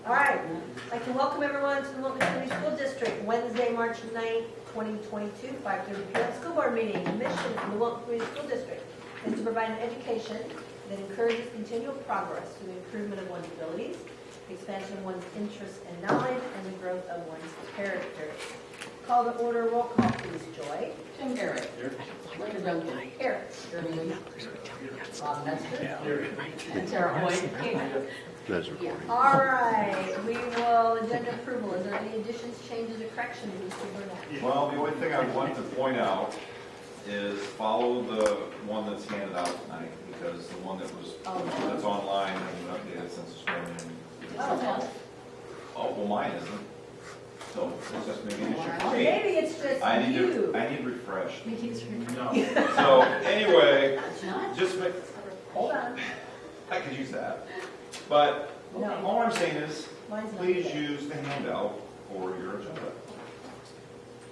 All right, I'd like to welcome everyone to the Milton County School District, Wednesday, March 9th, 2022, 5:30 p.m. School Board meeting. The mission of the Milton Community School District is to provide an education that encourages continual progress through the improvement of one's abilities, the expansion of one's interests and knowledge, and the growth of one's character. Call to order, roll call, please. Joy. Tim Garrett. Linda Duncan. Eric. Jeremy Lee. Bob Metzger. And Tara Hoyt. That's recording. All right, we will, agenda approval. Is there any additions, changes, or corrections, Mr. Burnett? Well, the only thing I want to point out is follow the one that's handed out tonight, because the one that was, that's online and updated since this morning. Oh, well, mine isn't. So it's just maybe an issue for me. Maybe it's just I you. need refreshed. No. So anyway, It's not? just make, Hold on. I could use that. But No. all I'm saying is, Mine's not please there. use the handout for your agenda.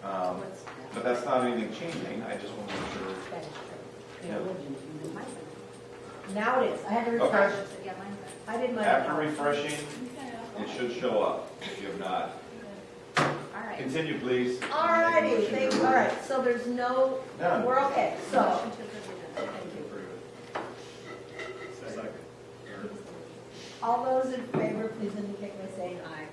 But that's not anything changing, I just want to make sure. That is Yeah. true. Now it is. I had to refresh. Okay. I did mine. After refreshing, it should show up, if you have not. All right. Continue, please. All righty, thank you. All right, so there's no, Done. we're okay, so. Thank you. All those in favor, please indicate by saying aye.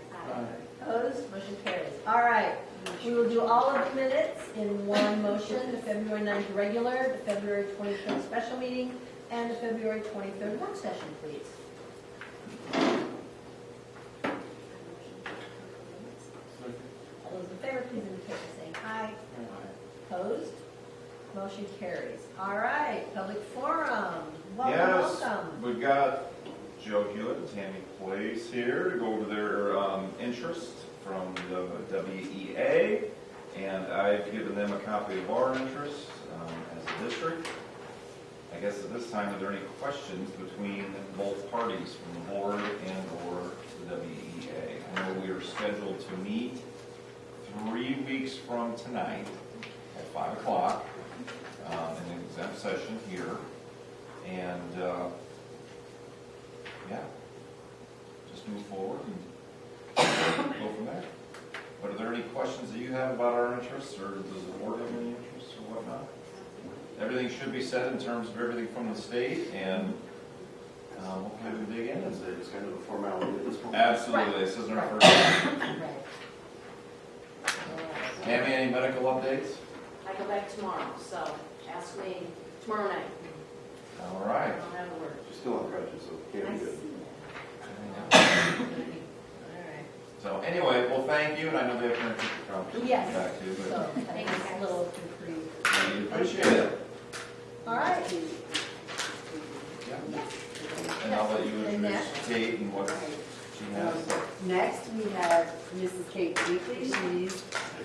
Opposed, motion carries. All right, we will do all of the minutes in one motion, the February 9th regular, the February 23rd special meeting, and the February 23rd work session, please. All those in favor, please indicate by saying aye. Opposed, motion carries. All right, public forum. Welcome, Yes, welcome. we've got Joe Hewitt and Tammy Place here to go over their interest from the WEA, and I've given them a copy of our interest as a district. I guess at this time, are there any questions between both parties from the board and/or the WEA? I know we are scheduled to meet 3 weeks from tonight at 5 o'clock in an exempt session here, and yeah, just move forward and go from there. But are there any questions that you have about our interests, or does the board have any interests or whatnot? Everything should be said in terms of everything from the state, and hopefully we dig in. It's kind of a formality at this point. Absolutely, this isn't our first time. Tammy, any medical updates? I go back tomorrow, so ask me tomorrow night. All I right. don't have a word. She's still on crutches, so it can't be good. So anyway, well, thank you, and I know they have parents to come Yes. back to, So, but thanks, a little reprieve. we appreciate it. All right. Yeah. And I'll let you And introduce next? Kate and what she has. Next, we have Mrs. Kate Weekly. She's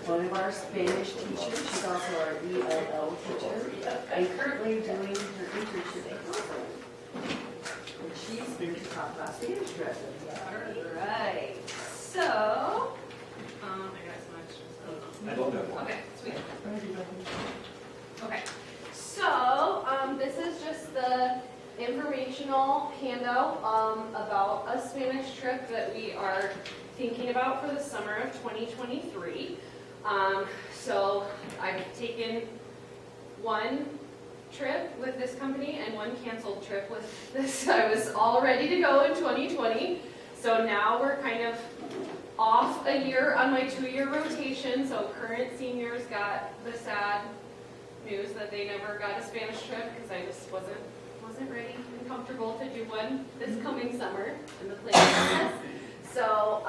one of our Spanish teachers. She's also our ELL teacher, and currently doing her internship at Hillsborough. And she's here to talk about Spanish dresses. Alright, so, I got some extra stuff. I love that one. Okay, sweet. Okay, so, this is just the informational handout, about a Spanish trip that we are thinking about for the summer of 2023. So I've taken one trip with this company and one canceled trip with this. I was all ready to go in 2020. So now we're kind of off a year on my 2-year rotation. So current seniors got the sad news that they never got a Spanish trip because I just wasn't ready and comfortable to do one this coming summer in the planning process. So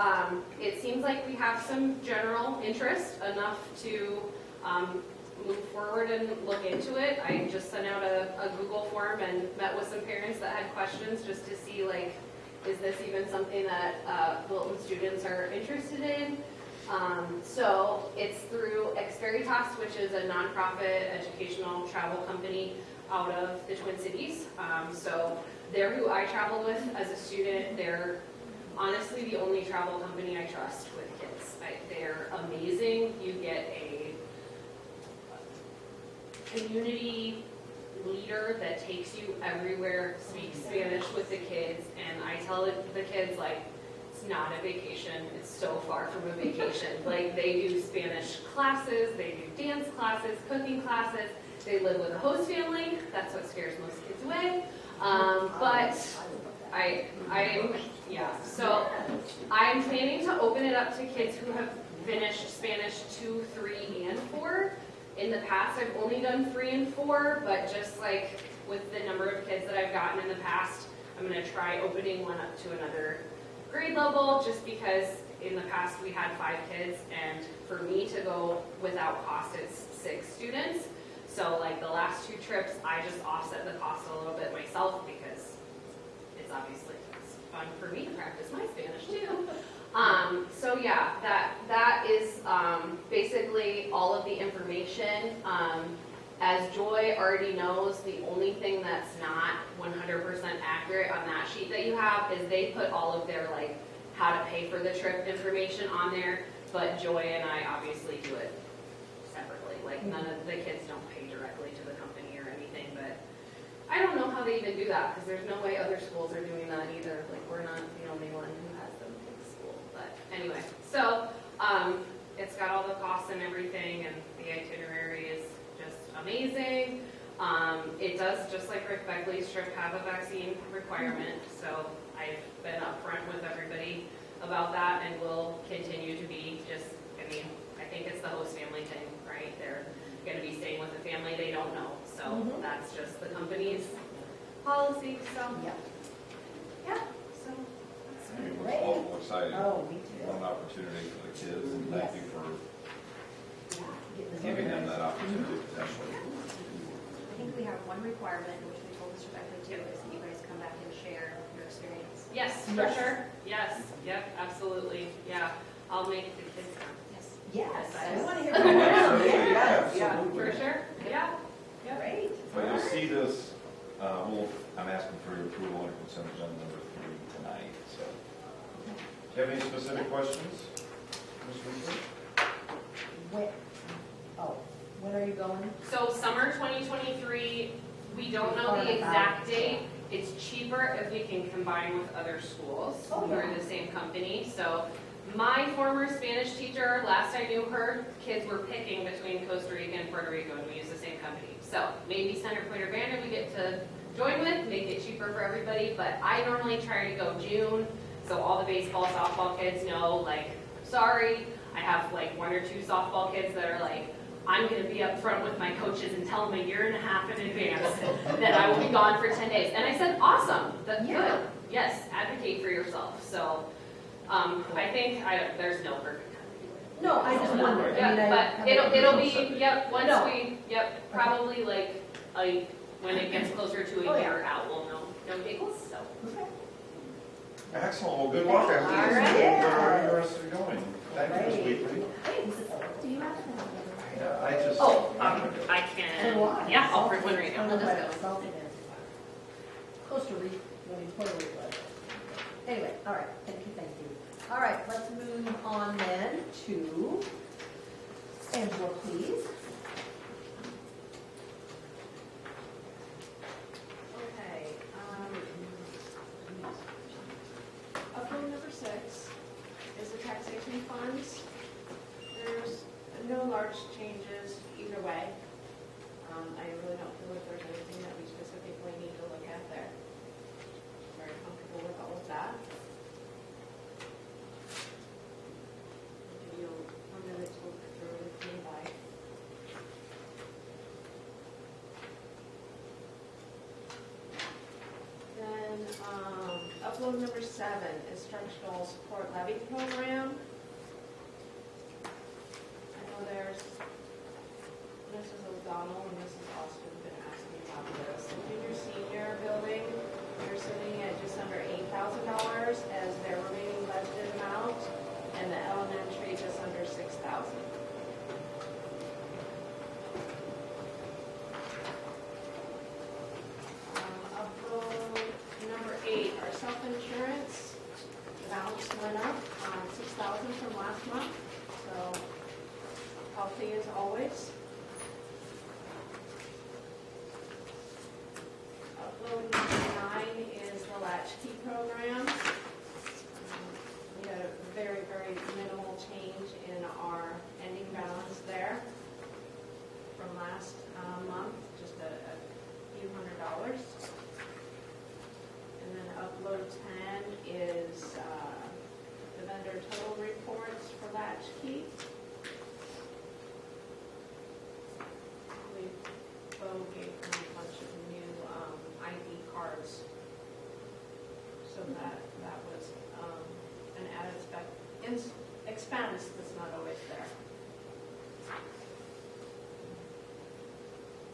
it seems like we have some general interest enough to move forward and look into it. I just sent out a Google form and met with some parents that had questions just to see, like, is this even something that Wilton students are interested in? So it's through Experitas, which is a nonprofit educational travel company out of the Twin Cities. So they're who I travel with as a student. They're honestly the only travel company I trust with kids. They're amazing. You get a community leader that takes you everywhere, speaks Spanish with the kids, and I tell the kids, like, It's not a vacation. It's so far from a vacation. Like, they do Spanish classes, they do dance classes, cooking classes. They live with a host family. That's what scares most kids away. But so I'm planning to open it up to kids who have finished Spanish 2, 3, and 4. In the past, I've only done 3 and 4, but just like with the number of kids that I've gotten in the past, I'm going to try opening one up to another grade level, just because in the past we had 5 kids, and for me to go without cost, it's 6 students. So like the last 2 trips, I just offset the cost a little bit myself, because it's obviously fun for me to practice my Spanish too. So yeah, that is basically all of the information. As Joy already knows, the only thing that's not 100% accurate on that sheet that you have is they put all of their like how to pay for the trip information on there, but Joy and I obviously do it separately. Like none of the kids don't pay directly to the company or anything, but I don't know how they even do that, because there's no way other schools are doing that either. Like, we're not the only one who has them in school. But anyway, so it's got all the costs and everything, and the itinerary is just amazing. It does, just like Rick Begley's trip, have a vaccine requirement. So I've been upfront with everybody about that, and will continue to be. Just, I mean, I think it's the host family thing, right? They're going to be staying with a family they don't know. So that's just the company's policy. So yeah. So Hey, it was awful exciting. Oh, me too. What an opportunity for the kids, and thank you for Yeah. giving them that opportunity potentially. I think we have one requirement, which we told Mr. Beckley too, is that you guys come back and share your experience. yes, for sure. Yes. Yep. Absolutely. Yeah. I'll make the kids come. Yes. Yes, I Yes. want to hear from you. Absolutely, Yeah. absolutely. For sure. Yeah. Great. But you'll see this, I'm asking for your approval under consent agenda number 3 tonight, so. Do you have any specific questions, Ms. Weasley? When are you going? So summer 2023, we don't know the exact date. It's cheaper if we can combine with other schools Oh, who are yeah. the same company. So my former Spanish teacher, last I knew her, kids were picking between Costa Rica and Puerto Rico, and we use the same company. So maybe Center Point or Bandon we get to join with, make it cheaper for everybody, but I normally try to go June, so all the baseball, softball kids know, like, sorry, I have like 1 or 2 softball kids that are like, I'm going to be up front with my coaches and tell them a year and a half in advance that I will be gone for 10 days. And I said, awesome, that's good. Yes, advocate for yourself. So I think there's no perfect time to do it. No, I just wondered. I mean, Yeah, but it'll be, once No. probably like when it gets closer to Oh, a yeah. year out, we'll know no dates, so. Okay. Excellent, well, good luck after All this. right. Where are you interested in going? Thank you, Ms. Great. Weasley. Do you have I just. I can, yeah, I'll print one right now. I'll just go. Costa Rica, Puerto Rico. Anyway, all right, thank you. All right, let's move on then to Angela, please. Okay, upload number 6 is the taxation funds. There's no large changes either way. I really don't feel like there's anything that we specifically need to look at there. Very comfortable with all of that. I'll give you a minute to look through with me by. Then, upload number 7, instructional support levy program. I know there's Mrs. O'Donnell and Mrs. Austin have been asking about this. The junior senior building, they're sitting at just under $8,000 as their remaining budgeted amount, and the elementary just under $6,000. Upload number 8, our self-insurance, the balance went up $6,000 from last month, so healthy as always. Upload number 9 is the latchkey program. expense that's not always there.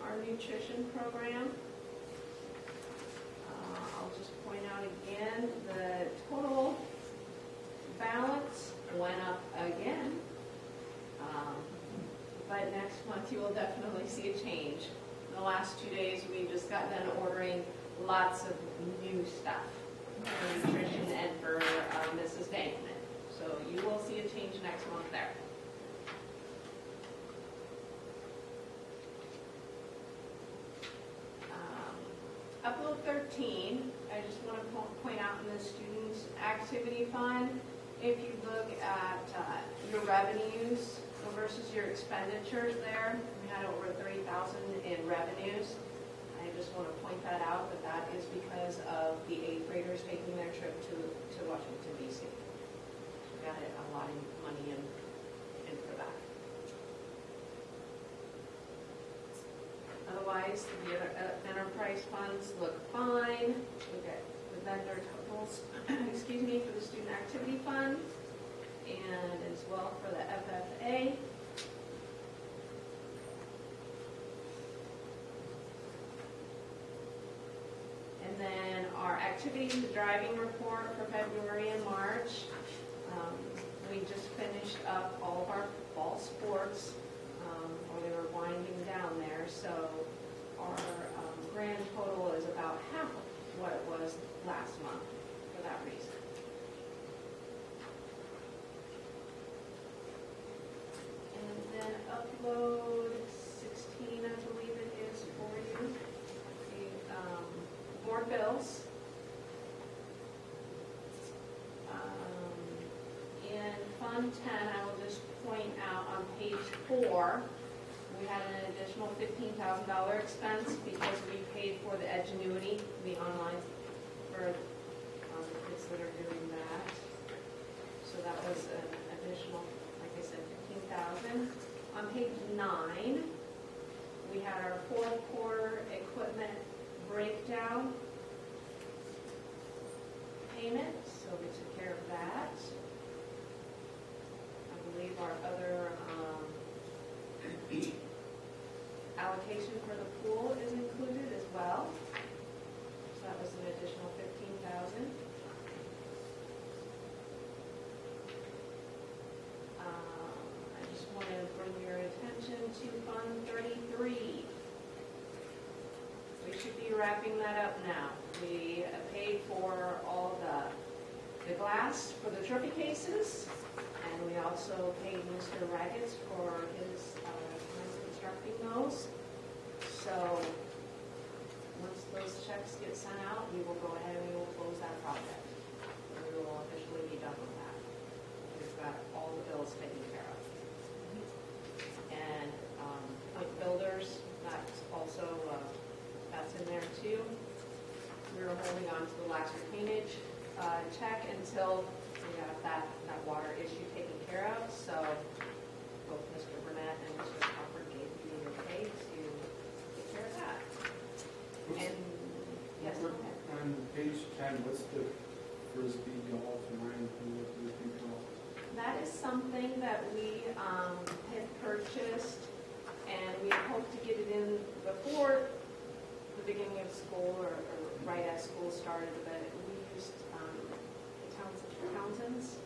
Our nutrition program. I'll just point out again, the total balance went up again. But next month you will definitely see a change. In the last 2 days, we just got done ordering lots of new stuff for nutrition and for Mrs. Bankman. So you will see a change next month there. Upload 13, I just want to point out in the Students Activity Fund, if you look at your revenues versus your expenditures there, we had over 3,000 in revenues. I just want to point that out, that that is because of the 8th graders taking their trip to Washington DC. We got a lot of money in for that. Otherwise, the enterprise funds look fine. We got the vendor totals, excuse me, for the Student Activity Fund, and as well for the FFA. And then our activities and driving report for February and March. We just finished up all of our fall sports, or they were winding down there, so our grand total is about half of what it was last month for that reason. And then upload 16, I believe it is for you, the board bills. In Fund 10, I will just point out on page 4, we had an additional $15,000 expense because we paid for the Edgenuity, the online, for the kids that are doing that. So that was an additional, like I said, $15,000. On page 9, we had our fourth quarter equipment breakdown payment, so we took care of that. I believe our other allocation for the pool is included as well. So that was an additional $15,000. I just want to bring your attention to Fund 33. We should be wrapping that up now. We paid for all the glass for the trophy cases, and we also paid Mr. Raggets for his time constructing those. So once those checks get sent out, we will go ahead and we will close that project. And we will officially be done with that. We've got all the bills taken care of. And Point Builders, that's also, that's in there too. We were holding on to the last retainage check until we got that water issue taken care of. So both Mr. Burnett and Mr. Crawford gave me the okay to take care of that. And yes, go ahead. On page 10, what's the Frisbee golf and Ryan Frisbee golf? That is something that we had purchased, and we hoped to get it in before the beginning of school or right as school started, but we used the Townsend's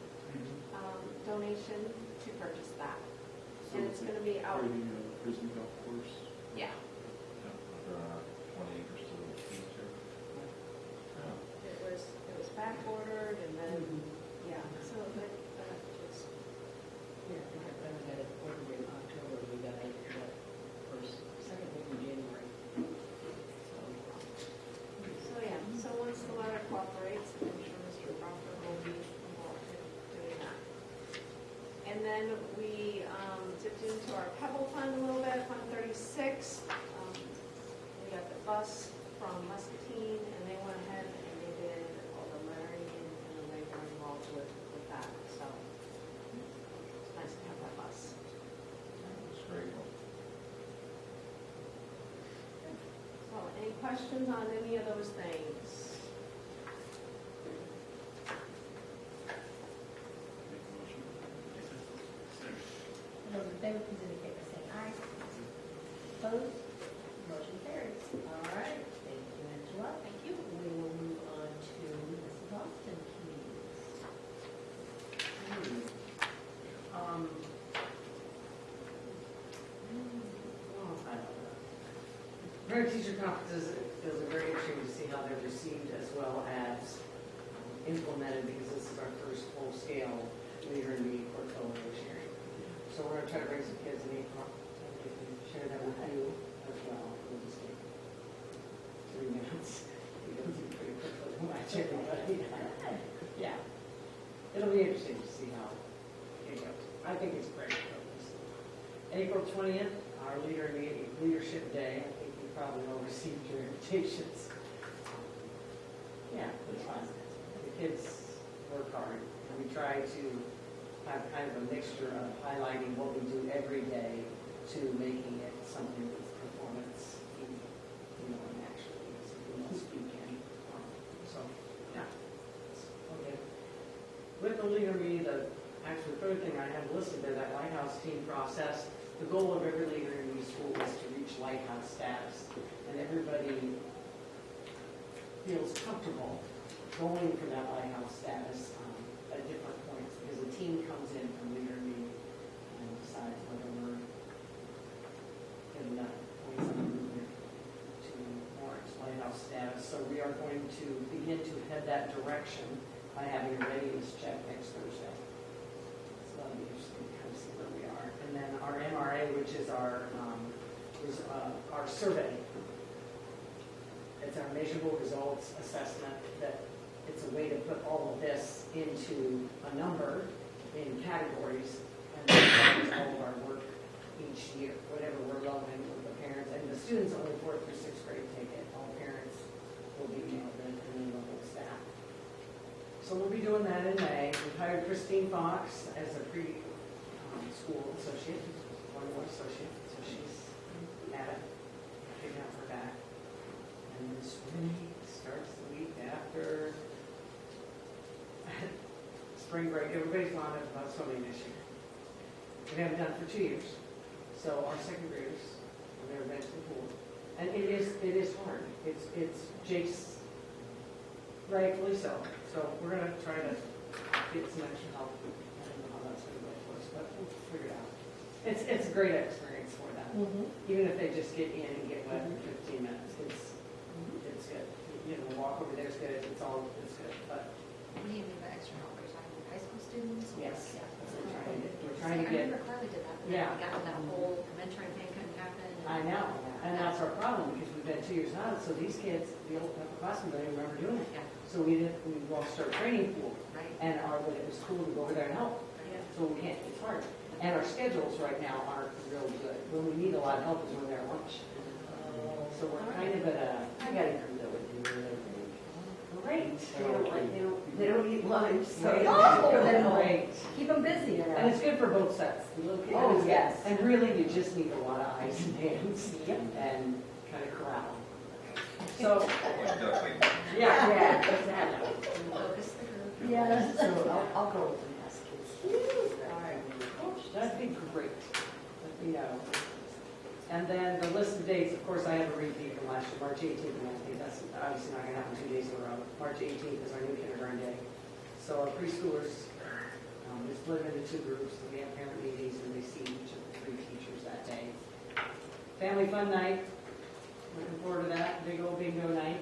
donation to purchase that. So And it's going to be out. For the Frisbee golf course? Yeah. 20 acres to the east here. It was back ordered and then, yeah, so but it's, Yeah, I think I finally got it ordered in October, we got it that first, second week in January. so yeah, so once the weather cooperates, I'm sure Mr. Crawford will be involved in doing that. And then we dipped into our Pebble Fund a little bit, Fund 36. We got the bus from Muscatine, and they went ahead and they did all the lettering and the labor involved with that. So it's nice to have that bus. That's great. So any questions on any of those things? Make a motion. favor, please indicate by saying aye. Opposed? Motion carries. All right, thank you, Angela. Thank you. We will move on to Mrs. Austin, please. I don't know. Parent teacher conferences is very interesting to see how they're received as well as implemented, because this is our first full-scale Leader in Me portfolio sharing. So we're gonna try to bring some kids in April, and we can share that with you as well. We'll just take 3 minutes. We don't do pretty quickly, we'll match everybody. Yeah, it'll be interesting to see how it goes. I think it's great. April 20th, our Leadership Day. I think you probably all received your invitations. Yeah, it's fun. The kids work hard, and we try to have kind of a mixture of highlighting what we do every day to making it something that's performance, and actually something else we can. So, yeah. Okay. With the Leader Me, the actually third thing I have listed there, that Lighthouse team process. The goal of every Leader in Me school is to reach Lighthouse status, and everybody feels comfortable going for that Lighthouse status at different points, because the team comes in from Leader in Me and decides whether we're good enough points on the movement to warrant Lighthouse status. So we are going to begin to head that direction by having a readiness check next Thursday. So that'll be interesting to kind of see where we are. And then our MRA, which is our survey. It's our measurable results assessment, that it's a way to put all of this into a number in categories, and then all of our work each year, whatever we're loading with the parents. And the students only 4th through 6th grade take it. All parents will be emailed in, and then the whole staff. So we'll be doing that in May. We've hired Christine Fox as a pre-school associate, one more associate, so she's at it, picking up her back. And then swimming starts the week after spring break. Everybody's gone about swimming this year. We haven't done it for 2 years. So our second graders, they're advanced to the pool. And it is hard. It's Jake's rightfully so. So we're going to try to get some extra help. I don't know how that's going to go for us, but we'll figure it out. It's a great experience for them. Even if they just get in and get wet for 15 minutes, it's good. You know, walk over there is good. It's good. But We need the extra help. We're talking with high school students. yes, Yeah. that's what we're trying to I get. remember Carly did that. Yeah. We got in that whole mentoring thing couldn't happen. I know, and that's our problem, because we've been 2 years now, so these kids, the old upperclassmen, don't even remember doing it. Yeah. So we lost our training pool, Right. and it was cool to go over there and help. Yeah. So we can't, it's hard. And our schedules right now aren't real good. When we need a lot of help is when they're at lunch. So we're kind of at a, I got to agree with you. Great. They don't eat lunch, so Oh, great. Keep them busy. And it's good for both sets. The little kids, Oh, yes. And really, you just need a lot of eyes and hands and kind of corral. So, Like duckling. yeah, exactly. Focus the group. Yes. So I'll go with the mask kids. All right. That'd be great. Let me know. And then the list of dates, of course, I have a repeat from last year, March 18th and 19th. That's obviously not going to happen 2 days in a row. March 18th is our new kindergarten day. So our preschoolers, we split into 2 groups. We have parent meetings, and they see each of the 3 teachers that day. Family fun night. Looking forward to that. Big old bingo night.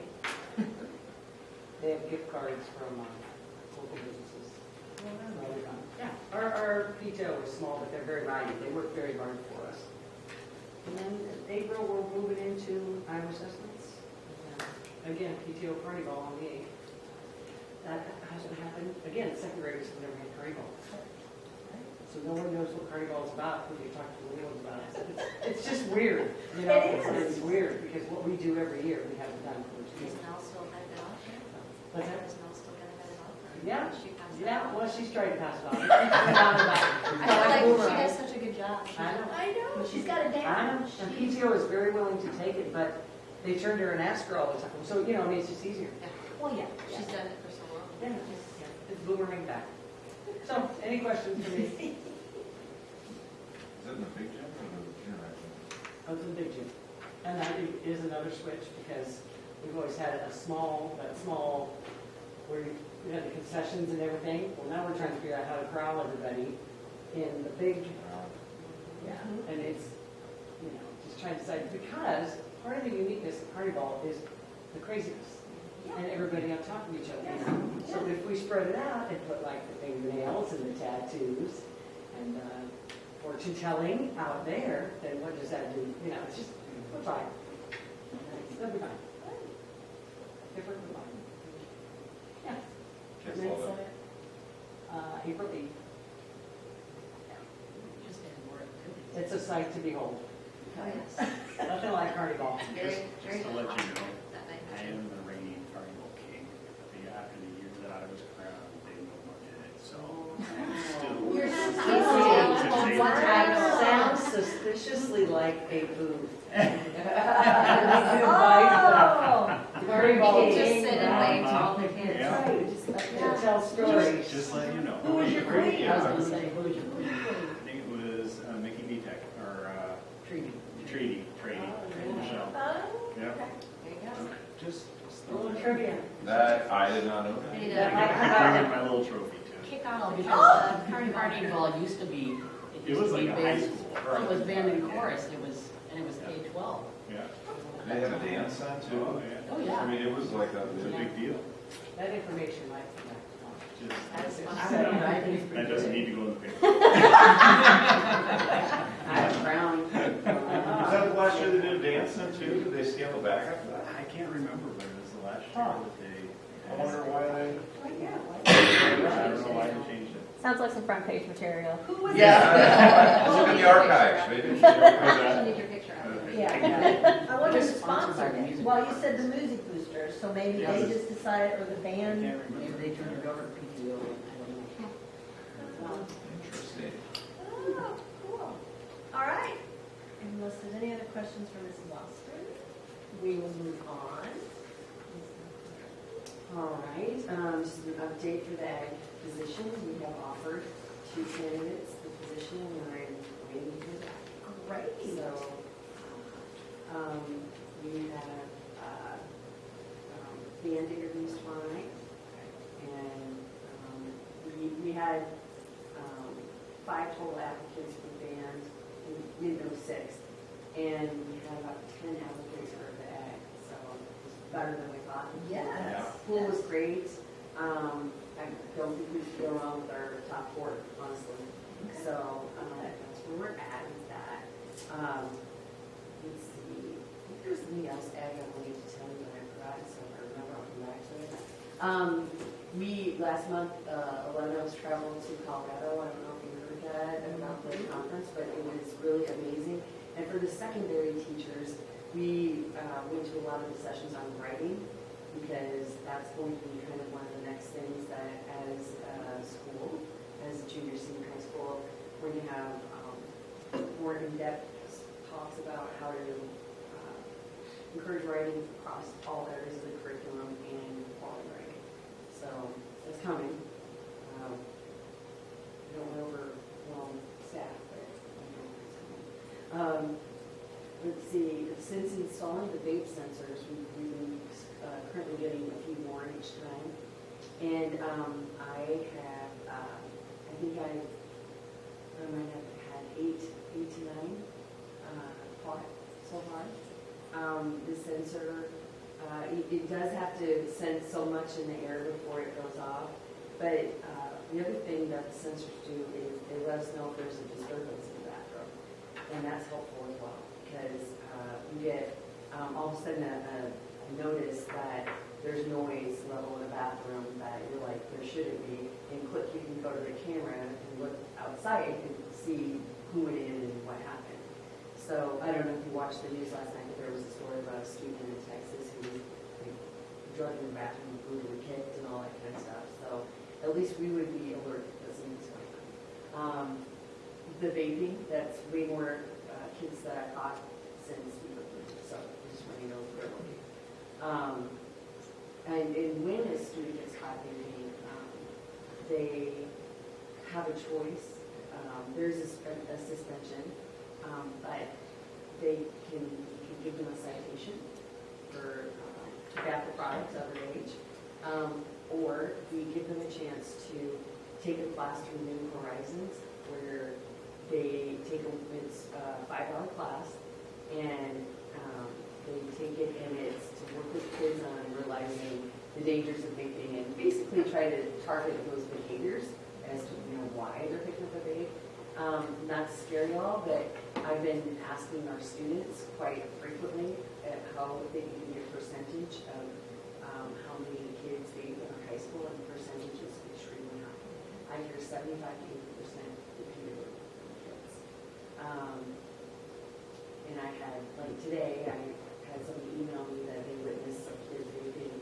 They have gift cards from local businesses. Yeah, our PTO is small, but they're very mighty. They work very hard for us. And then in April, we're moving into Iowa assessments. And again, PTO Carnegie Ball on the 8th. That hasn't happened. Again, second graders have never had Carnegie Ball. So no one knows what Carnegie Ball is about when you talk to the little ones about it. It's just weird. You know, It is. It's weird because what we do every year, we haven't done for 2 Is years. Mel still headed off? What's that? Is Mel still going to head it off? Or Yeah. is she passed it Yeah, on? well, she's trying to pass it on. She's been on about it. I feel like she does such a good job. I know. I know, she's got it I down. know, and PTO is very willing to take it, but they turned her and asked her all the time. So, you know, I mean, it's just easier. Well, yeah. She's done it for so long. Yeah, it's boomerang back. So, any questions for me? Is it in the big gym or the junior high gym? Of the big gym. And that is another switch because we've always had that small, where we had the concessions and everything. Well, now we're trying to figure out how to corral everybody in the big, yeah, and it's, just trying to decide, because part of the uniqueness of Carnegie Ball is the craziness. And everybody on top of each other. So if we spread it out and put like the fingernails and the tattoos and fortune telling out there, then what does that do? It's just, we're fine. It'll be fine. Different, we're fine. Yeah. Kids And love that's, it. April 8th. It's a sight to behold. Oh, yes. Nothing like Carnegie Ball. Very, very Just to let you know, that night. I am the reigning Carnival King. After the year that I was crowned, they no more did it, so. I'm You're still- still- Wow. That sounds suspiciously like a booth. Oh! Carnegie Ball Just King, sit and right? wait to all the kids. Yeah. Right, just up there, tell stories. Just let you know. Who was your queen? Yeah. I was gonna say, who was your queen? I think it was Mickey Vitek, or Treaty. Trady, Michelle. Oh, Yeah. okay. There you go. Just. A little trivia. That, I did not know I that. need That to might I bring in my little trophy too. kick off Because because Carnegie Carnival. Ball used to be, It used was to like be a high band, school. well, it was band and chorus, it was K-12. Yeah. They have a dance then Oh, too? yeah. Oh, I yeah. mean, it was like a, It's a big deal. That information might be That's, back. I don't know, I think it's That pretty doesn't good. need to go in the paper. I'm brown. Was that the last year they did a dance then too? Did they scale it back after that? I can't remember, but it was the last year that they. I wonder why they. I don't know why they changed it. Sounds like some front page material. Who was Look in the archives, maybe. You need your picture of it. Yeah. I wonder who Just sponsored by sponsored the it. music Well, you box. said the music boosters, so maybe Yeah. they just decided, or the I band. can't remember. Maybe they turned it over to PTO, I don't know. Interesting. Oh, cool. All right. Unless there's any other questions for Mrs. Lobster, we will move on. All right, just an update for the ag position. We have offered 2 candidates the position, and I'm waiting for that. Great. So, we have band interviews tomorrow night, and we had 5 total applicants for band, and we didn't know 6, and we had about 10 applicants for the ag, so it's better than we thought. Yes. Pool was great. I don't think we should go wrong with our top 4, honestly. So that's where we're at with that. Let's see. I think there was something else ag I wanted to tell you, but I forgot, so if I remember, I'll come back to it. We, last month, 11 of us traveled to Colorado. I don't know if you heard that about the conference, but it was really amazing. And for the secondary teachers, we went to a lot of the sessions on writing, because that's going to be kind of one of the next things that as a school, as a junior, senior high school, we're going to have more in-depth talks about how to encourage writing across all areas of the curriculum and quality writing. So it's coming. I don't want to overwhelm staff, but I know it's coming. Let's see, since installing the vape sensors, we've been currently getting a few more each time. And I have, I think I might have had 8 to 9 caught so far. The sensor, it does have to sense so much in the air before it goes off. But the other thing that the sensors do is they let us know if there's a disturbance in the bathroom. And that's helpful as well, because we get all of a sudden a notice that there's noise level in the bathroom that you're like, there shouldn't be. And click, you can go to the camera and look outside and see who it is and what happened. So I don't know if you watched the news last night, but there was a story about a student in Texas who was drugged in the bathroom, brutally kicked and all that kind of stuff. So at least we would be alert that something's going on. The vaping, that's way more kids that I caught since we were through. So just want you to know where we're looking. And when a student gets caught vaping, they have a choice there's a suspension, but they can give them a citation for tobacco products of their age. Or we give them a chance to take a class through New Horizons where they take it's a 5-hour class and they take it and it's to work with kids on realizing the dangers of vaping and basically try to target those behaviors as to why they're picking up a vape. Not to scare y'all, but I've been asking our students quite frequently at how they can give me a percentage of how many kids vape in our high school, and the percentage is extremely high. I hear 75 to 80% repeatedly from kids. And I had, like today, I had somebody email me that they witnessed some kids vaping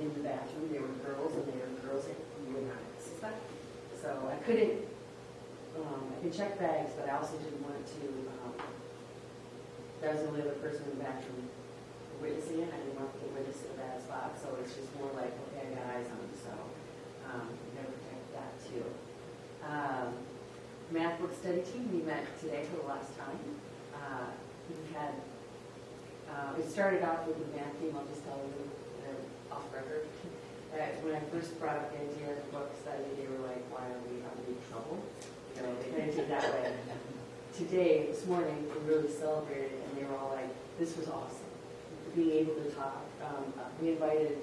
in the bathroom. They were girls, and they were girls that you would not suspect. So I couldn't, I could check bags, but I also didn't want to, that was the only other person in the bathroom witnessing it. I didn't want to witness in a bad spot, so it's just more like, okay, I got eyes on them, so we gotta protect that too. Math book study team, we met today for the last time. We had, it started off with the math team, I'll just tell you, off record. When I first brought up the idea of the book study, they were like, why are we in trouble? They kind of did that way. Today, this morning, we really celebrated, and they were all like, this was awesome. Being able to talk. We invited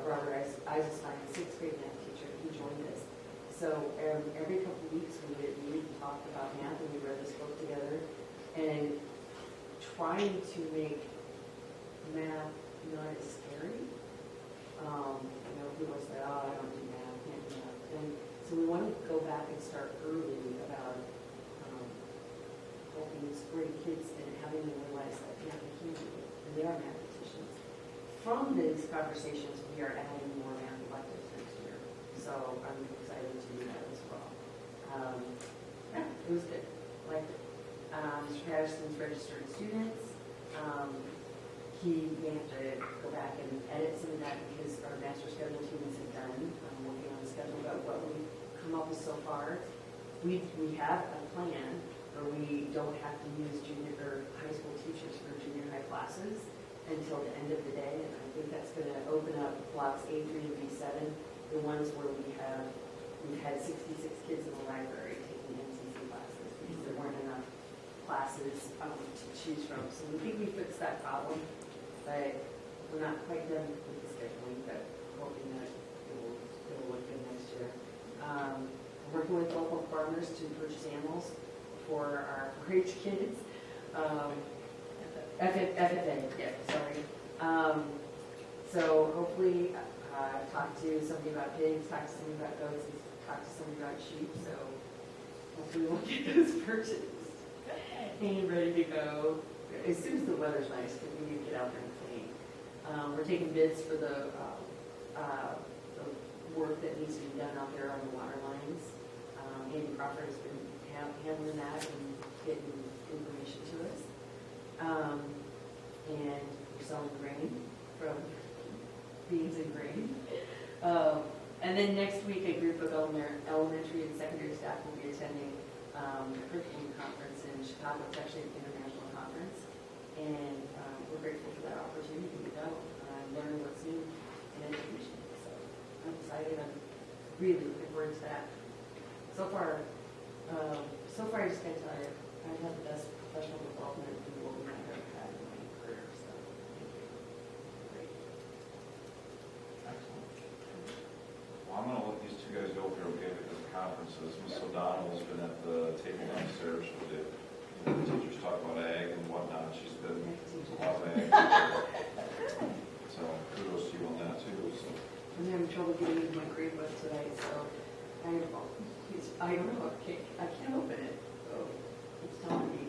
Robert Eisenstein, a 6th grade math teacher. He joined us. So every couple of weeks, we would meet and talk about math, and we read this book together. And trying to make math not as scary. People say, oh, I don't do math, can't do math. And so we want to go back and start early about helping bring kids and having them realize that math can do it, and they are mathematicians. From these conversations, we are adding more math electives next year. So I'm excited to do that as well. Yeah, it was good. Liked it. Mr. Patterson's registered students. He may have to go back and edit some of that because our master schedule students have done. I'm working on the schedule about what we've come up with so far. We have a plan where we don't have to use junior or high school teachers for junior high classes until the end of the day, and I think that's going to open up blocks A3 and B7, the ones where we've had 66 kids in the library taking MCC classes because there weren't enough classes to choose from. So we think we fixed that problem. But we're not quite done with the scheduling, but hoping that it will look good next year. We're working with local farmers to purchase animals for our 4-H kids. FFA, yeah, sorry. So hopefully, talk to somebody about pigs, talk to somebody about goats, and talk to somebody about sheep. So hopefully we'll get those purchased and ready to go as soon as the weather's nice, because we need to get out there and clean. We're taking bids for the work that needs to be done out there on the water lines. Andy Crawford has been handling that and getting information to us. And we're selling grain from beans and grain. And then next week, a group of elementary and secondary staff will be attending the curriculum conference in Chicago. It's actually an international conference. And we're grateful for that opportunity to go and learn what's new in education. So I'm excited. I'm really looking forward to that. So far I just can't tell you, I've had the best professional development in the world I've ever had in my career. So great. Excellent. Well, I'm going to let these two guys go if you're okay with the conferences. Ms. O'Donnell's been at the table downstairs with the teachers talk about ag and whatnot. She's been a lot of ag. So kudos to you on that too. So. I'm having trouble getting into my grade book today, so I don't know. I can't open it. So it's telling me.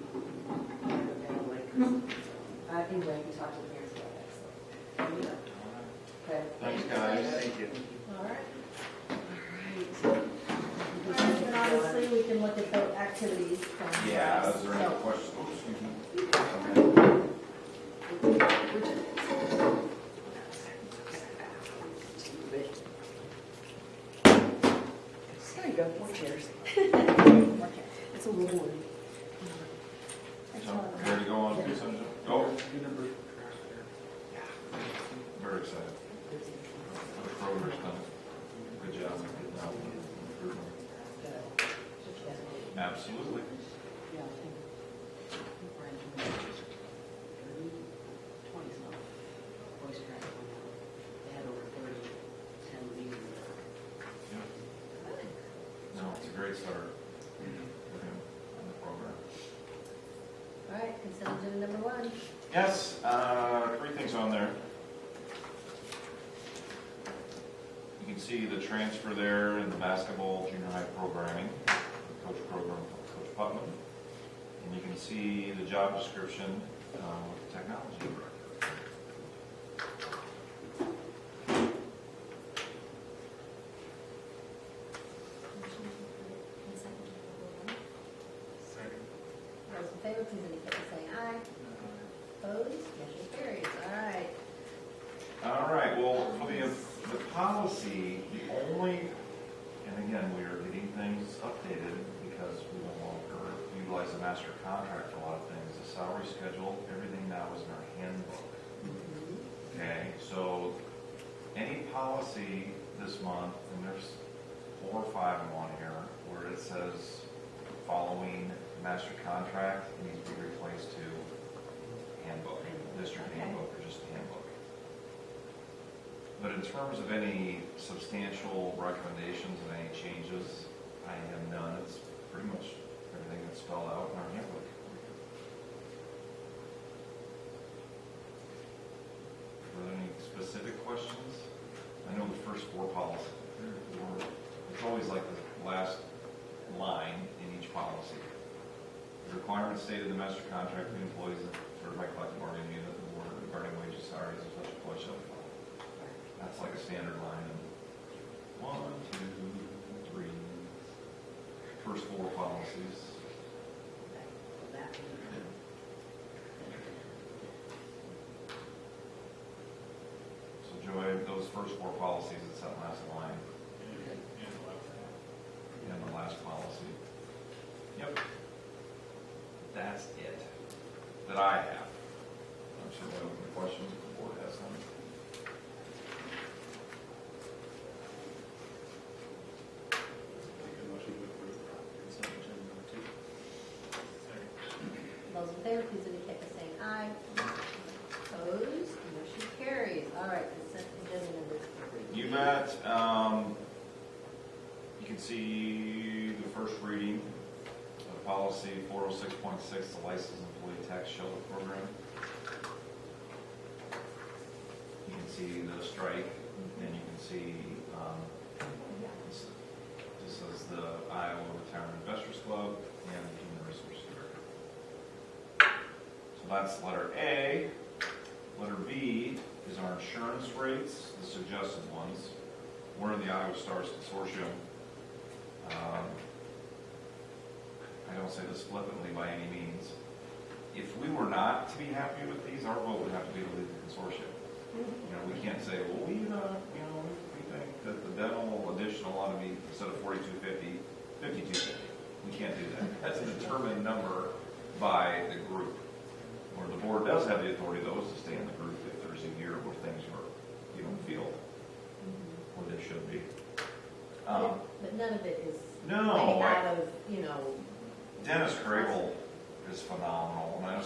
Anyway, we talked to the parents about that. So yeah. Okay. Thanks, guys. Thank you. All right. And obviously, we can look at the activities. Yeah, is there any questions? Oh, excuse me. Sorry. you go, more chairs. It's a little one. So, ready to go on consent? Oh, very excited. The program's done. Good job. Good job. Absolutely. Yeah, I think we're in 20-some voice crack went out. They had over 30, 10 meetings. No, it's a great start for him on the program. All right, consent agenda number 1. Yes, 3 things on there. You can see the transfer there in the basketball junior high programming, the coach program, Coach Putman. And you can see the job description with the technology director. Those in favor, please indicate by saying aye. Opposed, motion carries. All right. All right, well, for the policy, the only, and again, we are getting things updated because we no longer utilize the master contract for a lot of things. The salary schedule, everything now is in our handbook. Okay, so any policy this month, and there's 4 or 5 in one here, where it says following master contract, it needs to be replaced to handbook, district handbook, or just handbook. But in terms of any substantial recommendations and any changes, I have none. It's pretty much everything that's spelled out in our handbook. Are there any specific questions? I know the first 4 policies, it's always like the last line in each policy. The requirements stated in the master contract of the employees of by collective bargaining unit of the board regarding wages, salaries, and such employees shall be followed. That's like a standard line in 1, 2, 3, first 4 policies. So Joy, those first 4 policies, it's that last line in the last policy. Yep. That's it that I have. I'm sure there will be questions if the board has some. Make a motion to approve consent agenda number 2. Those in favor, please indicate by saying aye. Opposed, motion carries. All right, consent agenda number 3. You bet. You can see the first reading of policy 406.6, the licensed employee tax shelter program. You can see the strike, and you can see this is the Iowa Retirement Investors Club and the Human Resources Director. So that's letter A. Letter B is our insurance rates, the suggested ones. We're in the Iowa Stars Consortium. I don't say this flippantly by any means. If we were not to be happy with these, our vote would have to be to leave the consortium. You know, we can't say, well, we think that the dental additional ought to be, instead of 4250, 5250. We can't do that. That's a determined number by the group. Where the board does have the authority, though, is to stay in the group if there's a year where things are, you don't feel where they should be. But none of it is No, out of, you know. Dennis Crable is phenomenal, and I know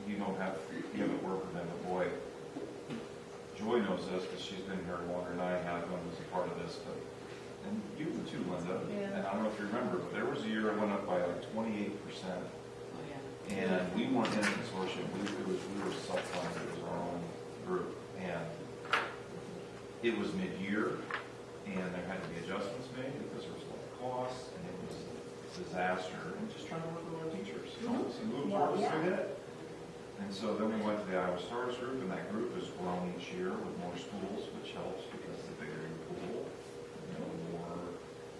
you haven't worked with him, but boy, Joy knows this because she's been here longer than I have and was a part of this, but, and you too, Linda. Yeah. And I don't know if you remember, but there was a year it went up by like 28%, and we weren't in a consortium, we were self-funded, it was our own group, and it was mid-year, and there had to be adjustments made because there was a lot of costs, and it was a disaster, and just trying to work with our teachers, see who absorbed us through that. And so then we went to the Iowa Stars group, and that group has grown each year with more schools, which helps because the bigger your pool, the more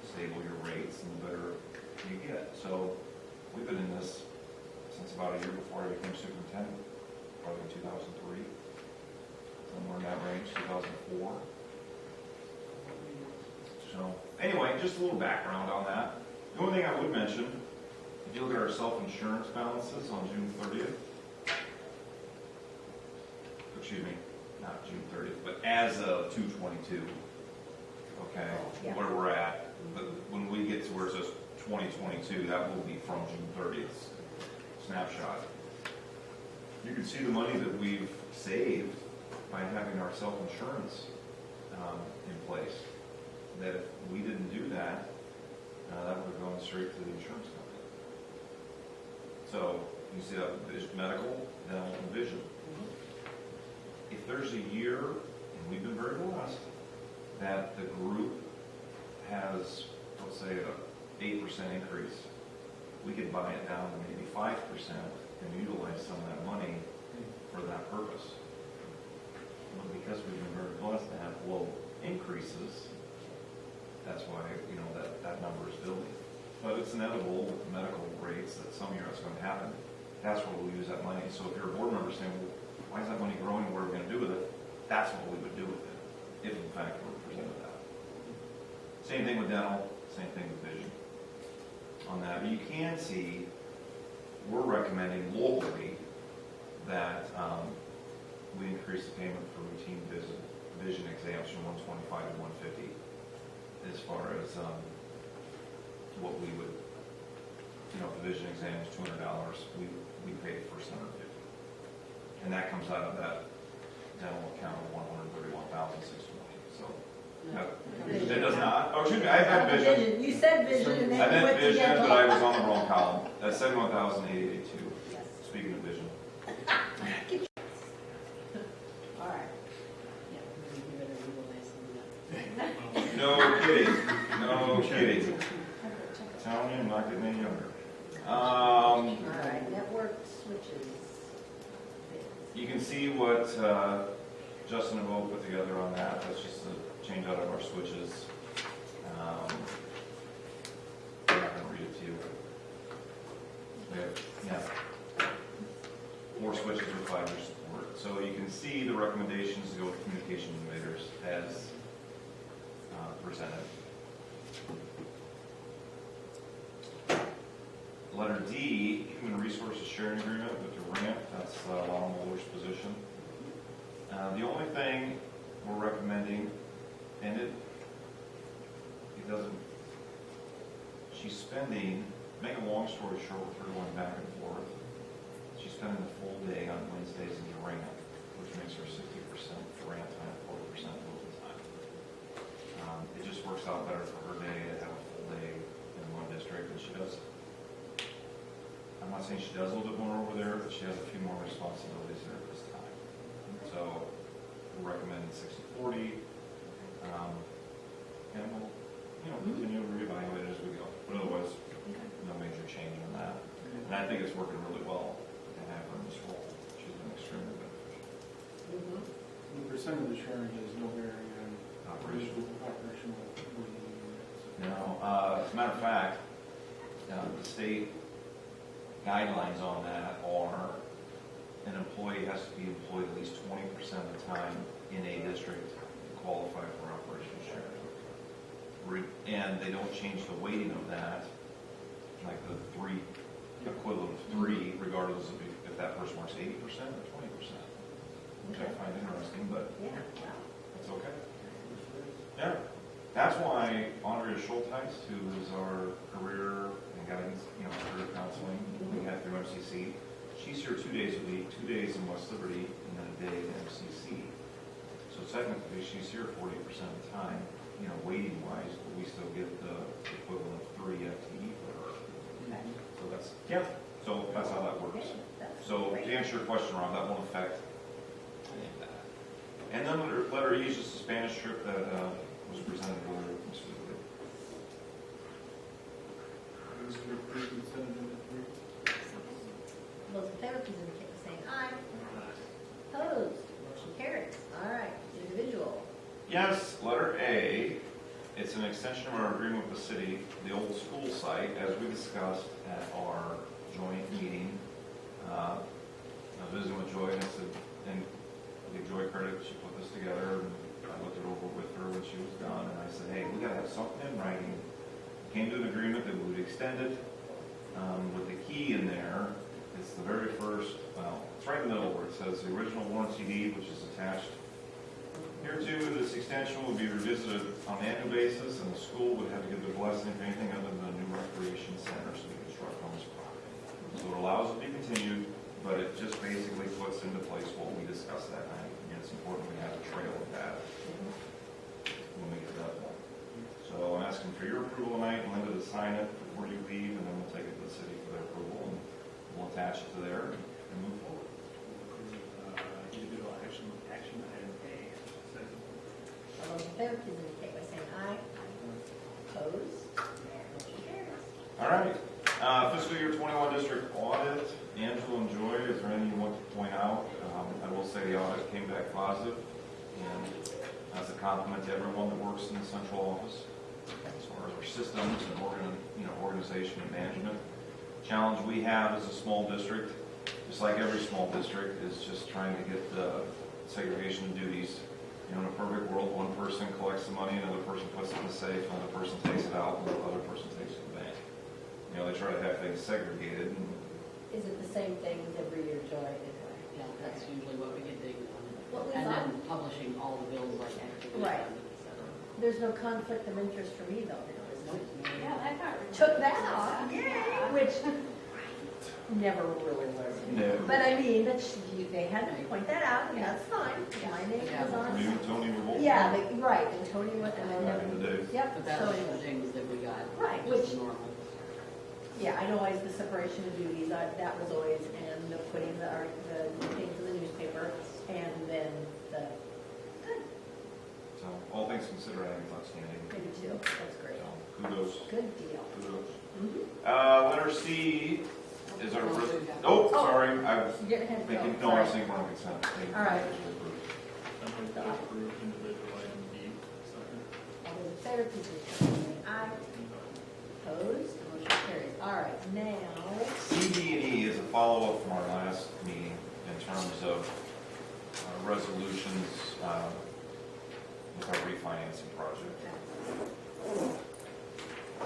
stable your rates, and the better you get. So we've been in this since about a year before I became superintendent, probably 2003, somewhere in that range, 2004. So So, anyway, just a little background on that. The only thing I would mention, if you look at our self-insurance balances on June 30th, excuse me, not June 30th, but as of 2/22, okay, Yeah. where we're at. But when we get to where it says 2022, that will be from June 30th snapshot. You can see the money that we've saved by having our self-insurance in place. That if we didn't do that, that would have gone straight to the insurance company. So you see that medical, dental, and vision. If there's a year, and we've been very blessed, that the group has, let's say, an 8% increase, we could buy it down to maybe 5% and utilize some of that money for that purpose. But because we've been very blessed to have low increases, that's why, that number is building. But it's inevitable with the medical rates that some year it's going to happen. That's where we'll use that money. So if you're a board member saying, well, why is that money growing? What are we going to do with it? That's what we would do with it, if in fact we're presented that. Same thing with dental, same thing with vision on that. But you can see we're recommending locally that we increase the payment for routine vision exams from $125 to $150. As far as what we would, the vision exam is $200, we pay the first $150. And that comes out of that dental account of $131,620. So, it does not, oh, excuse me, I have vision. You said vision and I then you meant went to vision, dental. but I was on the wrong column. That's $71,882. Yes. Speaking of vision. All right. Yeah, you better utilize some of that. No kidding, no kidding. Telling you, I'm not getting any younger. All right, network switches. You can see what Justin and Bo put together on that. That's just a change out of our switches. I'm not going to read it to you. We have, more switches with 5-year support. So you can see the recommendations to go with communication innovators as presented. Letter D, Human Resources Sharing Agreement with Durant. That's Lon Muller's position. The only thing we're recommending, and it doesn't, she's spending, make a long story short with her going back and forth, she's spending the full day on Wednesdays in Durant, which makes her 60% Durant time, 40% local time. It just works out better for her day to have a full day in one district, and she does. I'm not saying she does a little bit more over there, but she has a few more responsibilities there at this time. So we're recommending 60/40, and we'll, continue to reevaluate it as we go. But otherwise, no major change on that. And I think it's working really well to have her in this role. She's been extremely beneficial. The percent of the sharing has no bearing on Operational. operational. As a matter of fact, the state guidelines on that are an employee has to be employed at least 20% of the time in a district to qualify for operational sharing. And they don't change the weighting of that, like the equivalent of 3, regardless of if that person works 80% or 20%. Which I find interesting, but Yeah, wow. that's okay. Yeah. That's why Andrea Schulteis, who is our career and guidance, career counseling we have through MCC, she's here 2 days a week, 2 days in West Liberty, and then a day in MCC. So technically, she's here 40% of the time, weighting wise, but we still get the equivalent of 3 FTE for her. So that's how that works. So to answer your question, Rob, that won't affect any of that. And then letter E is just a Spanish trip that was presented earlier this week. Those in favor, please indicate by saying aye. Opposed? Motion carries. All right, individual. Yes, letter A, it's an extension of our agreement with the city, the old school site, as we discussed at our joint meeting. I was visiting with Joy, and I said, and I give Joy credit, she put this together, and looked it over with her when she was done, and I said, hey, we gotta have something in writing. Came to an agreement that we would extend it, with the key in there, it's the very first, well, it's right in the middle where it says the original warranty deed, which is attached. Hereto, this extension will be revisited on an annual basis, and the school would have to give their blessing for anything other than a new recreation center to be constructed on this property. So it allows it to be continued, but it just basically puts into place what we discussed that night. And it's important we have a trail of that when we get to that point. So I'm asking for your approval tonight, and Linda to sign it before you leave, and then we'll take it to the city for their approval, and we'll attach it to there and move forward. Individual action item A. Second. All those in favor, please indicate by saying aye. Opposed? Motion carries. All right, fiscal year 21 district audit. Angela and Joy, is there anything you want to point out? I will say the audit came back positive, and as a compliment to everyone that works in the central office, as far as our systems and organization and management. Challenge we have as a small district, just like every small district, is just trying to get the segregation of duties. In a perfect world, one person collects the money, another person puts it in the safe, another person takes it out, and the other person takes it to the bank. They try to have things segregated. And Is it the same thing as every year, Joy? Yeah, that's usually what we get digging What on. we And thought- then publishing all the bills like activity. Right. fund, et cetera. There's no conflict of interest for me, though, there is. Nope. Yeah, I thought. Took that off, which never really was. No. But I mean, they had to point that out, and that's fine. My name Yeah. was on. Maybe Tony will. Yeah, right, and Tony was, and Back in the then, day. yep, But that so was anyway. the things that we got. Right, Which which- is normal. Yeah, I know always the separation of duties, that was always, and the putting the things in the newspaper, and then the, good, So all things considered, I think it's outstanding. maybe two, that's great. So kudos, Good deal. kudos. Mhm. Letter C is our, oh, sorry, I was You're getting ahead of thinking, yourself, no, I was sorry. thinking wrong consent. All right. I'm going to approve individual item B. Second. All those in favor, please indicate by saying aye. Opposed, motion carries. All right, now, CD&E is a follow-up from our last meeting in terms of resolutions with our refinancing project.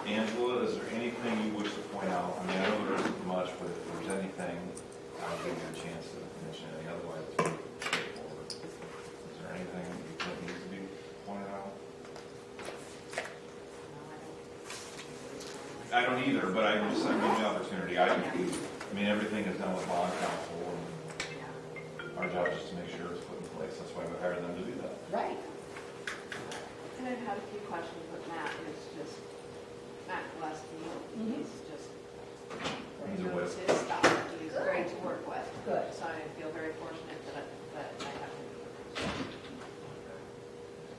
Angela, is there anything you wish to point out? I mean, I know there isn't much, but if there's anything, I'll give you a chance to mention anything. Otherwise, it's pretty straightforward. Is there anything you think needs to be pointed out? I don't either, but I just, I mean, the opportunity. I mean, everything is done with bond counsel, and our job is to make sure it's put in place. That's why we hired them to do that. right, And I've had a few questions with Matt, and it's just, Matt Gillespie, he's just, He's a knows whiz. his stuff, he's great to work with. Good. So I feel very fortunate that I have him.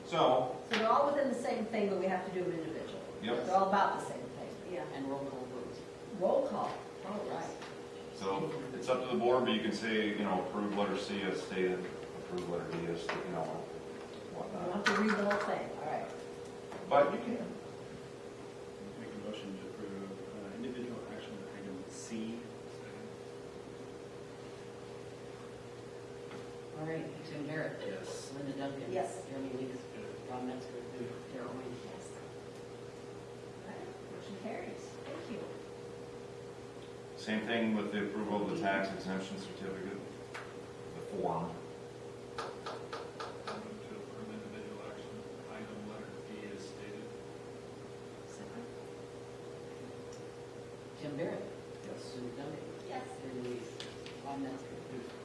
So, so they're all within the same thing, but we have to do it individually. Yep. They're all about the same thing. Yeah. And roll call votes. Roll call, all right. so it's up to the board, but you can say, approve letter C as stated, approve letter D as, You whatnot. want to read the whole thing, all right. But you can. Make a motion to approve individual action item C. Second. All right, Tim Barrett. Yes. Linda Duncan. Yes. Jeremy Lees. Ron Metzger. Darrell Wayne. Yes. All right, motion carries. Thank you. Same thing with the approval of the tax exemption certificate, the form. I'm going to approve individual action item letter B as stated. Second. Tim Barrett. Yes. Linda Duncan. Yes. Jeremy Lees. Ron Metzger.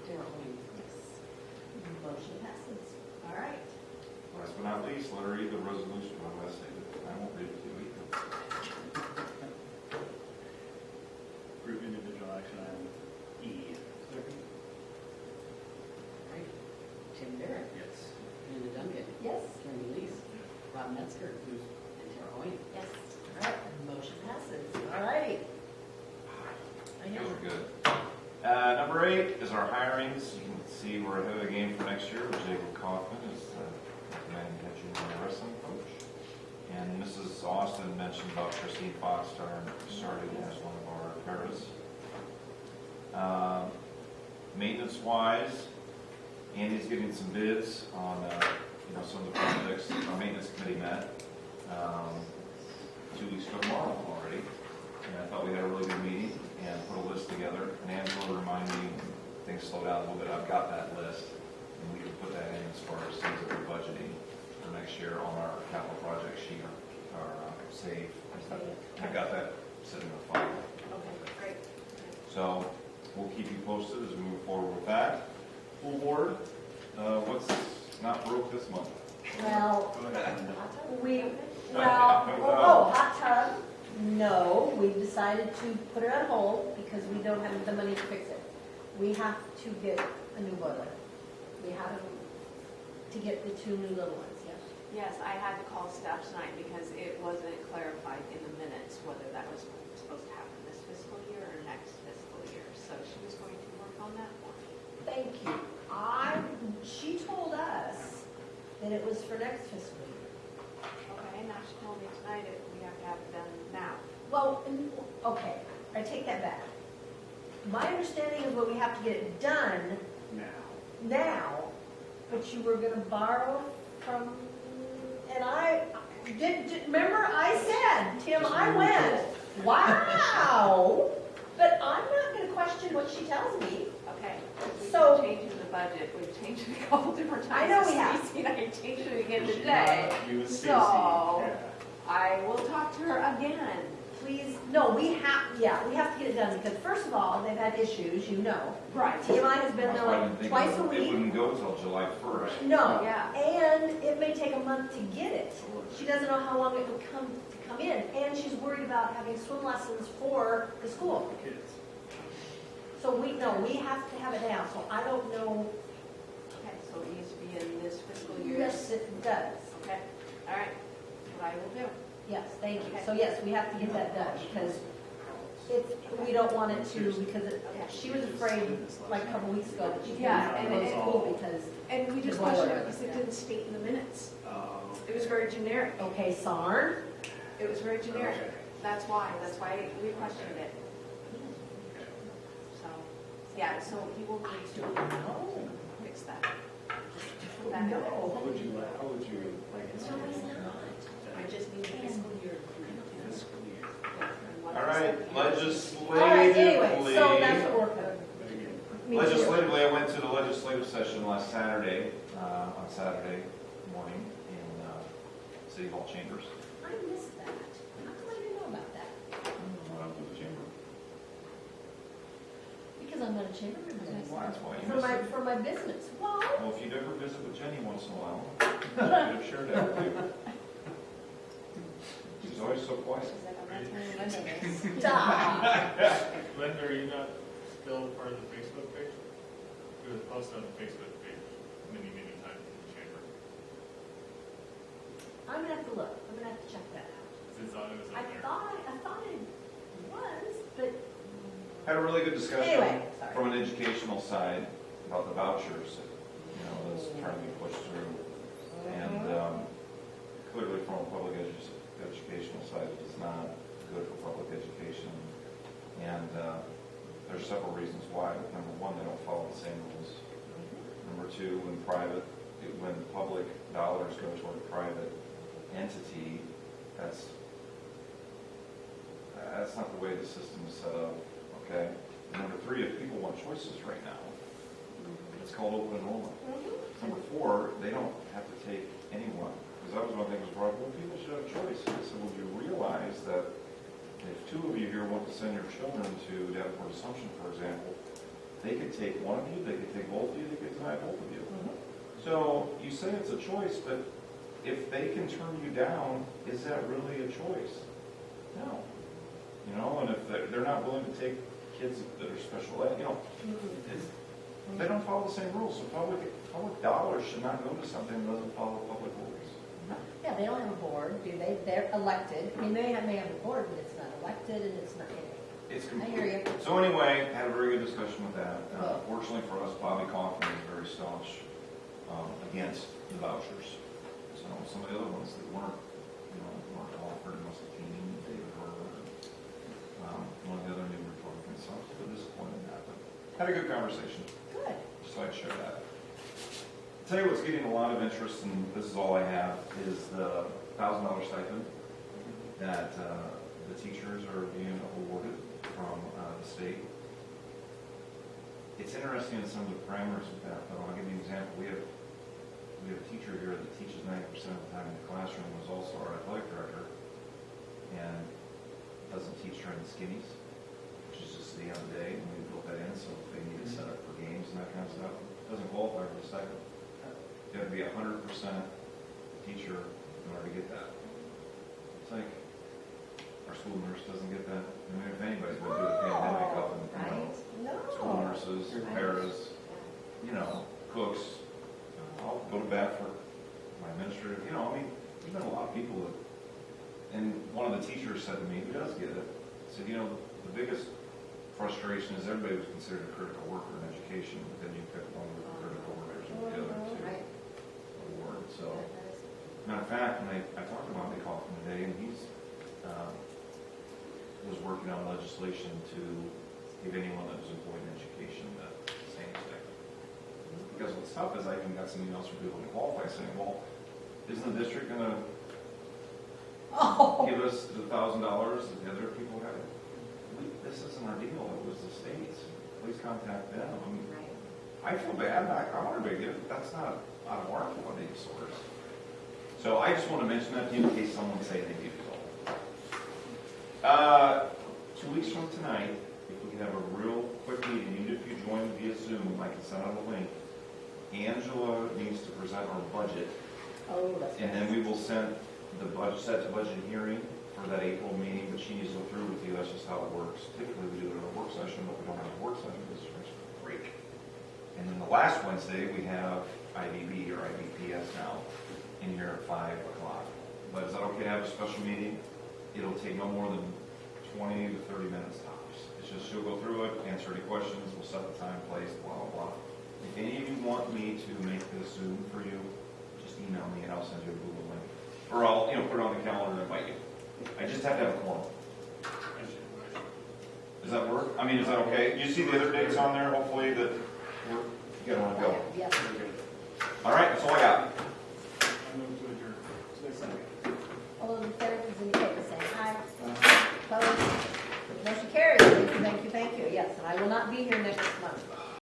Darrell Wayne. Yes. Motion passes. All right. Last but not least, letter E, the resolution, as stated. I won't read it to you either. Approve individual action item E. Second. All right, Tim Barrett. Yes. Linda Duncan. Yes. Jeremy Lees. Ron Metzger. And Darrell Wayne. Yes. All right, motion passes. All righty. I know. Those are good. Number 8 is our hirings. You can see we're ahead of the game for next year. Jacob Kaufman is recommending head junior wrestling coach. And Mrs. Austin mentioned about Christine Fox starting as one of our paras. Maintenance-wise, Andy's getting some bids on some of the projects. Our maintenance committee met 2 weeks ago tomorrow already. And I thought we had a really good meeting and put a list together. And Angela reminded me, things slowed down a little bit, I've got that list. And we can put that in as far as things that we're budgeting for next year on our capital project sheet, our save. I got that sitting in the file. Okay, great. So we'll keep you posted as we move forward with that. Full board, what's not broke this month? Well, Go ahead. hot tub, no, we've decided to put it on hold because we don't have the money to fix it. We have to get a new boiler. We have to get the 2 new little ones, yes. Yes, I had to call staff tonight because it wasn't clarified in the minutes whether that was supposed to happen this fiscal year or next fiscal year. So she was going to work on that one. Thank you. She told us that it was for next fiscal year. Okay, now she told me tonight that we have to have it done now. Well, okay, I take that back. My understanding is what we have to get it done now, but you were gonna borrow from, and I, remember I said, Tim, I went, wow, but I'm not gonna question what she tells me. Okay. We've So- been changing the budget. We've changed it a couple different times. I know we have. Stacy and I changed it again today. You and Stacy, So- yeah. I will talk to her again. Please, no, we have to get it done, because first of all, they've had issues, you know. Right. TMI has been there I like didn't think twice a It week. wouldn't go till July 1st. No, Yeah. and it may take a month to get it. She doesn't know how long it would come in, and she's worried about having swim lessons for the school. Kids. So we have to have it now, so I don't know. Okay, so it needs to be in this fiscal year? Yes, it does. Okay, all right, what I will do. Yes, thank you. So yes, we have to get that done, because we don't want it to, because she was afraid, like a couple weeks ago, that she's Yeah, going to and- go to school because, And we just questioned it because it didn't state in the minutes. It was very generic. okay, Sarn, It was very generic. Okay. That's why we questioned it. So, yeah, so he will need to fix that. Put that in there. How would you like it? I just need the fiscal year. Fiscal year. All right, all right, anyway, legislatively. so that's what we're going Very good. to. Legislatively, I went to the legislative session last Saturday, on Saturday morning in City Hall chambers. I missed that. How come I didn't know about that? Went up to the chamber. Because I'm not a chamber member anymore. That's why you missed it. For my business. Well, Well, if you'd ever visit with Jenny once in a while, you could have shared that with you. She's always so quiet. stop. Linda, are you not still part of the Facebook page? It was posted on the Facebook page many times in the chamber. I'm gonna have to look. I'm gonna have to check that out. Since it was I up there. thought it was, but Had a really good discussion anyway, sorry. from an educational side about the vouchers, that's trying to be pushed through. And clearly from a public educational side, it's not good for public education. And there's several reasons why. Number one, they don't follow the same rules. Number two, when public dollars go toward a private entity, that's not the way the system is set up, okay? And number three, if people want choices right now, it's called open enrollment. Number four, they don't have to take anyone, because that was one thing that was brought up, well, people should have a choice. I said, well, do you realize that if 2 of you here want to send your children to Davenport Assumption, for example, they could take one of you, they could take both of you, they could deny both of you. So you say it's a choice, but if they can turn you down, is that really a choice? No. And if they're not willing to take kids that are special ed, they don't follow the same rules. So public dollars should not go to something that doesn't follow public rules. Yeah, they don't have a board, do they? They're elected. I mean, they may have a board, but it's not elected and it's not anything. It's I complete. hear you. So anyway, had a very good discussion with that. Good. Fortunately for us, Bobby Kaufman is very staunch against the vouchers. So some of the other ones that weren't offered, Muscatine, David Herbert, one of the other new Republicans. So I was a little disappointed in that, but had a good conversation. Good. Just thought I'd share that. tell you what's getting a lot of interest, and this is all I have, is the $1,000 stipend that the teachers are being awarded from the state. It's interesting in some of the parameters of that, though. I'll give you an example. We have a teacher here that teaches 90% of the time in the classroom, was also our athletic director, and doesn't teach during the skinnies, which is just the end of the day, and we built that in, so if they need to set up for games and that kind of stuff, doesn't qualify for the stipend. You have to be 100% teacher in order to get that. It's like, our school nurse doesn't get that. I mean, if anybody's going to do the pandemic up in, school No. nurses, paras, cooks. I'll go to bat for my administrative, I mean, there's been a lot of people that, and one of the teachers said to me, who does get it, said, the biggest frustration is everybody was considered a critical worker in education, but then you pick one of the critical workers and the other two award. So, matter of fact, when I talked to Bobby Kaufman today, and he's was working on legislation to give anyone that was employed in education the same thing. Because what's tough is I even got some emails from people who qualify saying, well, isn't the district going to give us the $1,000 that the other people have? This isn't our deal. It was the state's. Please contact them. I mean, I feel bad. I want everybody to get it. That's not out of our funding source. So I just want to mention that to you in case someone say they give it all. 2 weeks from tonight, if we can have a real quick meeting, even if you join via Zoom, I can send out a link. Angela needs to present our budget, and then we will send the budget, set to budget hearing for that April meeting, but she needs to go through with you. That's just how it works. Typically, we do it in a work session, but we don't have a work session because it's a break. And then the last Wednesday, we have IBB or IBPS now in here at 5 o'clock. But is that okay to have a special meeting? It'll take no more than 20 to 30 minutes tops. It's just she'll go through it, answer any questions, we'll set the time, place, blah, blah, blah. If any of you want me to make this Zoom for you, just email me and I'll send you a Google link. Or I'll, put it on the calendar and invite you. I just have to have a quorum. Does that work? I mean, is that okay? You see the other dates on there, hopefully, that you gotta want to go. Yes. All right, that's all I got. I move to adjourn. All those in favor, please indicate by saying aye. Opposed? Motion carries. Thank you, thank you, thank you. Yes, and I will not be here next month.